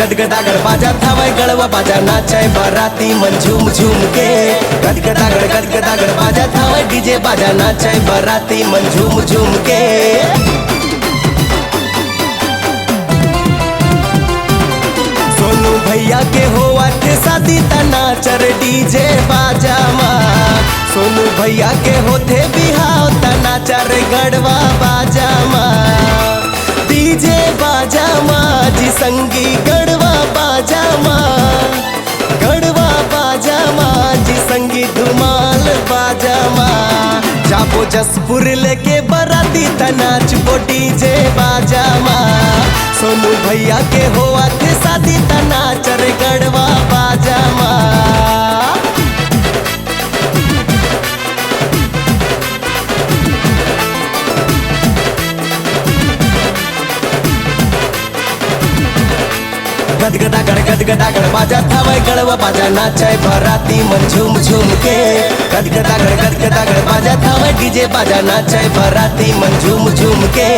गदगदागड़ बाजा थावे गड़वा बाजा नाचे बाराती मन झूम झूम के। गदगदागड़ बाजा थावे डीजे बाजा नाचे बाराती मन झूम झूम के। सोनू भैया के होवा के शादी तना चर डीजे बाजा माँ। सोनू भैया के होते बिहाव तना चर गड़वा बाजा माँ। डीजे बाजा माँ जी संगी गड़वा बाजा माँ। गड़वा बाजा माँ जी संगी धुमाल बाजा माँ। जाबो जसपुर लेके बराती तनाच वो डीजे बाजा माँ। सोनू भैया के होआ थे शादी तनाच रे गड़वा बाजा माँ। गदगदागड़ बाजा थावे गड़वा बाजा नाचे बाराती मन झूम झूम के। गदगदागड़ बाजा थावे डीजे बाजा नाचे बाराती मन झूम झूम के।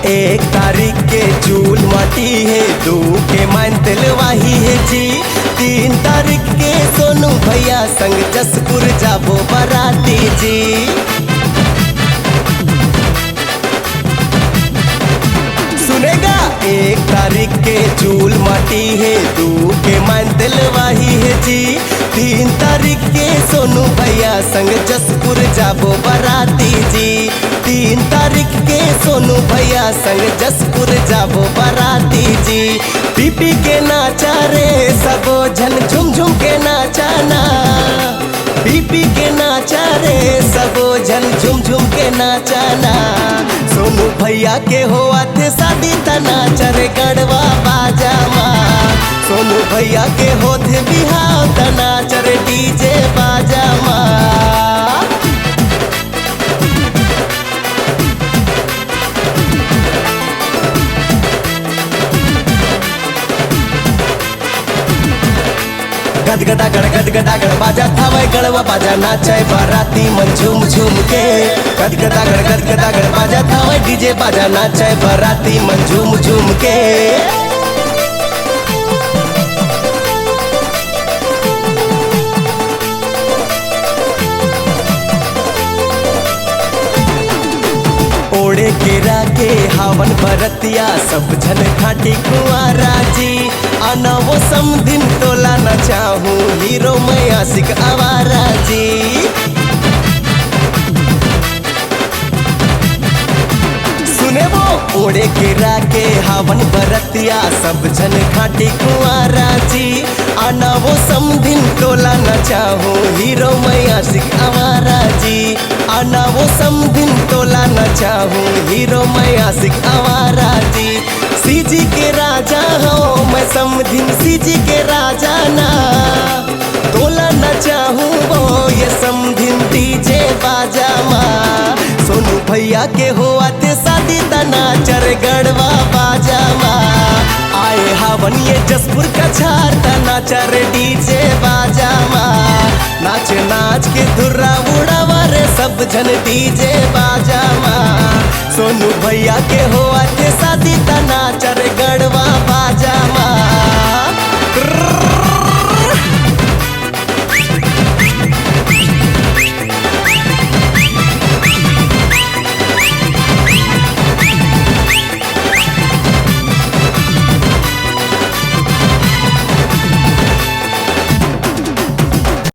एक तारीख के चूल माटी है, 2 के मान तिलवाही है जी। 3 तारीख के सोनू भैया संग जसपुर जाबो बराती जी। सुनेगा 1 तारीख के चूल माटी है, 2 के मान तिलवाही है जी। 3 तारीख के सोनू भैया संग जसपुर जाबो बराती जी। 3 तारीख के सोनू भैया संग जसपुर जाबो बराती जी। पीपी के नाचा रे सबो झन झुम झुम के नाचाना। पीपी के नाचा रे सबो झन झुम झुम के नाचाना। सोनू भैया के होआ थे शादी तना चरे गड़वा बाजा माँ। सोनू भैया के होते बिहाव तना चरे डीजे बाजा माँ। गदगदागड़ बाजा थावे गड़वा बाजा नाचे बाराती मन झूम झूम के। गदगदागड़ बाजा थावे डीजे बाजा नाचे बाराती मन झूम झूम के। ओढ़े केरा के हावन भरतिया सब झन खाटी कुंवारा जी। आना वो समधिन तोला न चाहूँ हीरो मैं आशिक आवारा जी। सुने वो ओढ़े केरा के हावन भरतिया सब झन खाटी कुंवारा जी। आना वो समधिन तोला न चाहूँ हीरो मैं आशिक आवारा जी। आना वो समधिन तोला न चाहूँ हीरो मैं आशिक आवारा जी। सीजी के राजा हो मैं समधिन सीजी के राजा ना। तोला न चाहूँ वो ये समधिन डीजे बाजा माँ। सोनू भैया के होआ थे शादी तना चर गड़वा बाजा माँ। आए हावन ये जसपुर का छार तना चर डीजे बाजा माँ। नाच नाच के धुर्रा उड़ावा रे सब झन डीजे बाजा माँ। सोनू भैया के होआ थे शादी तना चर